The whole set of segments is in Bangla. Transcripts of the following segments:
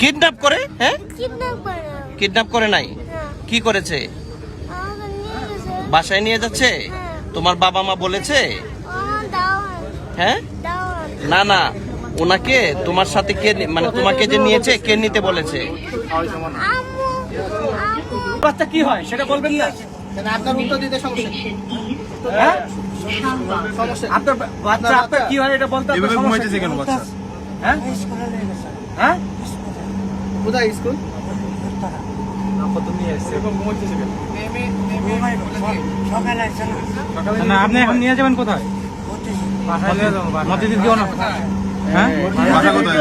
কিডন্যাপ করে? হ্যাঁ, কিডন্যাপ করে নাই, কি করেছে? বাসায় নিয়ে যাচ্ছে? তোমার বাবা মা বলেছে? হ্যাঁ, না না, ওনাকে তোমার সাথে কে, মানে তোমাকে যে নিয়েছে কে নিতে বলেছে? বাচ্চা কি হয় সেটা বলবেন না? আপনার উত্তর দিতে সমস্যা কি? হ্যাঁ, সমস্যা আপনার বাচ্চা আপনার কি হয় এটা বলতে আপনার সমস্যা কি? কেন বাচ্চা? হ্যাঁ হ্যাঁ, কোথায় স্কুল? না আপনি এখন নিয়ে যাবেন কোথায়? বাসায় নিয়ে যাবো। মতিঝিল কেউ না? হ্যাঁ, বাসা কোথায়?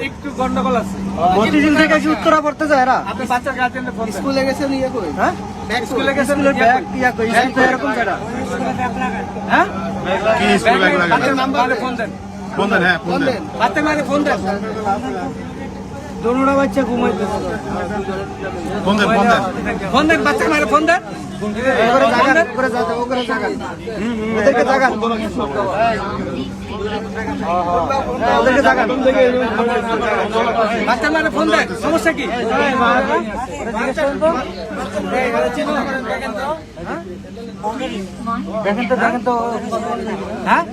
একটু গন্ডগোল আছে। মতিঝিল থেকে কি উত্তরা পড়তে যায় এরা? আপনার বাচ্চার গার্জেনকে ফোন দেন। স্কুলে গেছে নিয়ে কই? হ্যাঁ, স্কুলে গেছেন ব্যাগ ইয়া কই? স্কুল তো এরকম জায়গা। হ্যাঁ, কি স্কুল ব্যাগ লাগে? বাচ্চার নাম্বারে ফোন দেন। ফোন দেন, হ্যাঁ ফোন দেন। বাচ্চার মাকে ফোন দেন। দোনোটা বাচ্চা ঘুমাইতেছে। ফোন দেন, ফোন দেন। ফোন দেন, বাচ্চার মাকে ফোন দেন। ওরে জাগান, ওরে জাগান, ওরে জাগান। ওদেরকে জাগান। ওদেরকে জাগান। বাচ্চার মাকে ফোন দেন, সমস্যা কি? দেখেন তো, দেখেন তো। হ্যাঁ,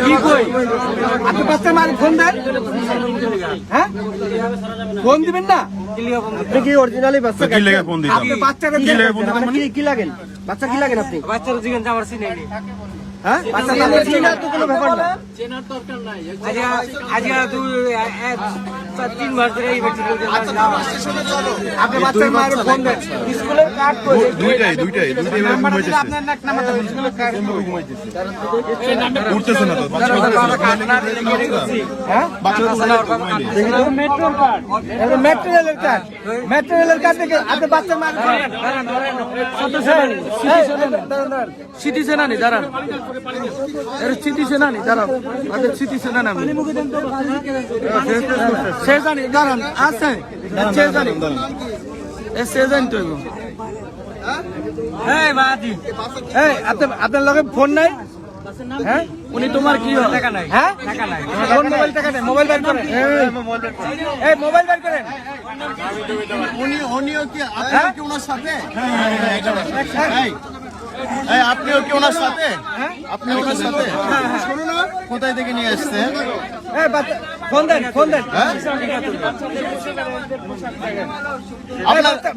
কি কই? আপনি বাচ্চার মাকে ফোন দেন। হ্যাঁ, ফোন দিবেন না? আপনি কি অরিজিনালি বাচ্চা? কি লেগে ফোন দিলাম? আপনি বাচ্চাকে কি লেগে ফোন দিলাম? মানে কি লাগেন? বাচ্চা কি লাগেন আপনি? বাচ্চার জিজ্ঞাসা আমার চিনি হ্যাঁ? বাচ্চা নামে চিনা তো কোনো ব্যাপার না। আজকে 3 মাস ধরে এই ব্যক্তি আপনি বাচ্চার মায়ের ফোন দেন। স্কুলের কার্ড করে দুইটাই এভাবে ঘুমাইতেছে। আপনার নাক নামাতে হবে। স্কুলের কার্ড উঠতেছে না তো, বাচ্চা উঠতেছে। হ্যাঁ, বাচ্চা তো মেট্রোর কার্ড, ম্যাটেরিয়ালের কার্ড। ম্যাটেরিয়ালের কার্ড থেকে আপনি বাচ্চার মায়ের ফোন দেন। স্মৃতি সেনানি দাঁড়ান, স্মৃতি সেনানি দাঁড়ান, স্মৃতি সেনানি আমি সে জানি দাঁড়ান, আছে সে জানি, সে জানি তো আপনার লগে ফোন নাই? হ্যাঁ, উনি তোমার কি হয়? হ্যাঁ, কোন মোবাইল টাকা নেই? মোবাইল বের করেন, এই মোবাইল বের করেন। উনিও কি আপনিও কি ওনার সাথে? আপনিও কি ওনার সাথে? আপনি ওনার সাথে? শুনুন না, কোথায় থেকে নিয়ে আসছে? এই বাচ্চা ফোন দেন, ফোন দেন,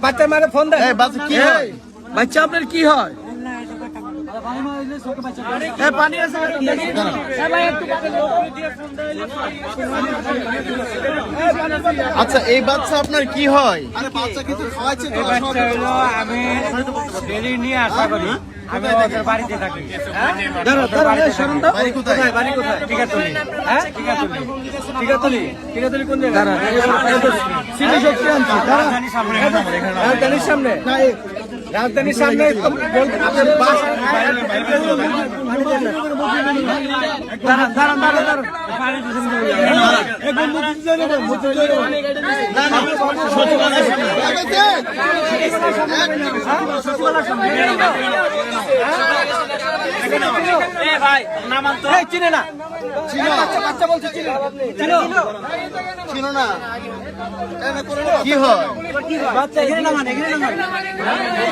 বাচ্চার মারে ফোন দেন। বাচ্চা কি হয়? বাচ্চা আপনার কি হয়? পানি আছে? আচ্ছা, এই বাচ্চা আপনার কি হয়? আরে বাচ্চা কিছু খাওয়াচ্ছে তো? আমি ডেলি নিয়ে আশা করি, আমি ওদের বাড়িতে থাকি। বাড়ি কোথায়? বাড়ি কোথায়? টিকাতলি। হ্যাঁ, টিকাতলি। টিকাতলি, টিকাতলি কোন জায়গা? সিটি শক্তি আনছি। রাজধানীর সামনে, রাজধানীর সামনে আপনার বাসা। দাঁড়ান দাঁড়ান দাঁড়ান দাঁড়ান, চিনে না, বাচ্চা বলছে চিনে চিনো না? কি হয়? বাচ্চা এখানে নামান, এখানে নামান,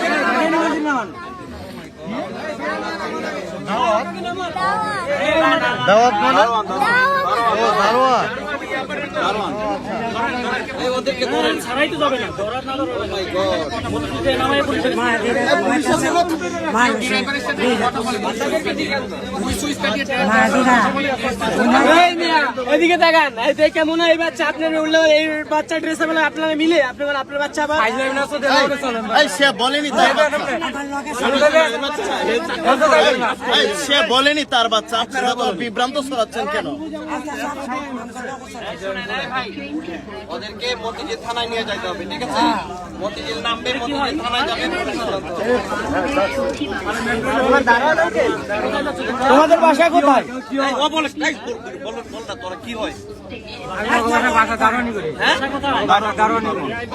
এখানে নামান। দাওয়াত মানে? ও দাওয়াত। ওদেরকে ধরেন, ছাড়াই তো যাবে না। এদিকে দেখান, কেমন এই বাচ্চা আপনার উঠলে এই বাচ্চা ড্রেসে বলে আপনারা মিলে আপনার আপনার বাচ্চা আবার সে বলেনি তার বাচ্চা, সে বলেনি তার বাচ্চা। আপনারা তো বিভ্রান্ত ছড়াচ্ছেন কেন? ওদেরকে মতিঝিল থানায় নিয়ে যেতে হবে, ঠিক আছে? মতিঝিল নামবে, মতিঝিল থানায় যাবে। তোমাদের বাসা কোথায়? এই, ও বলে, এই, বল না, তোরা কি হয়? হ্যাঁ?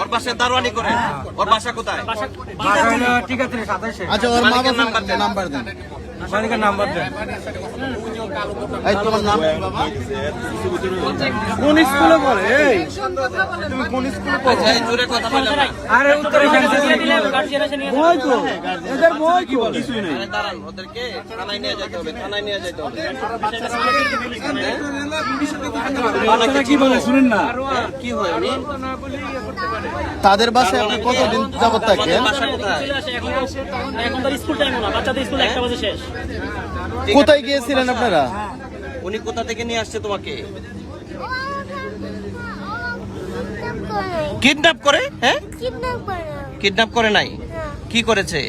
ওর বাসায় দারোয়ানি করে। ওর বাসা কোথায়? আচ্ছা, ওর মা মালিকের বাবার নাম্বার দেন। এই তোমার নাম কি বাবা? কোন স্কুলে পড়ে? এই তুমি কোন স্কুলে পড়ো? আচ্ছা, এই জোরে কথা বললাম না। আরে উত্তরে বই তো, এদের বই তো। আরে দাঁড়ান, ওদেরকে থানায় নিয়ে যেতে হবে, থানায় নিয়ে যেতে হবে। বাচ্চারা কি বলে শুনেন না? কি হয় উনি? তাদের বাসায় আপনি কতদিন যাবত থাকেন? বাসা কোথায়? এখন তো স্কুল টাইম না, বাচ্চাদের স্কুল 1টা বাজে শেষ। কোথায় গিয়েছিলেন আপনারা? উনি কোথা থেকে নিয়ে আসছে তোমাকে? কিডন্যাপ করে? হ্যাঁ, কিডন্যাপ করে নাই, কি করেছে?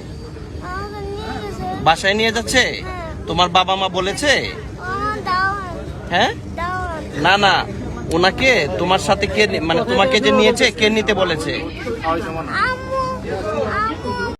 বাসায় নিয়ে যাচ্ছে? তোমার বাবা মা বলেছে? হ্যাঁ, না না, ওনাকে তোমার সাথে কে মানে তোমাকে যে নিয়েছে কে নিতে বলেছে?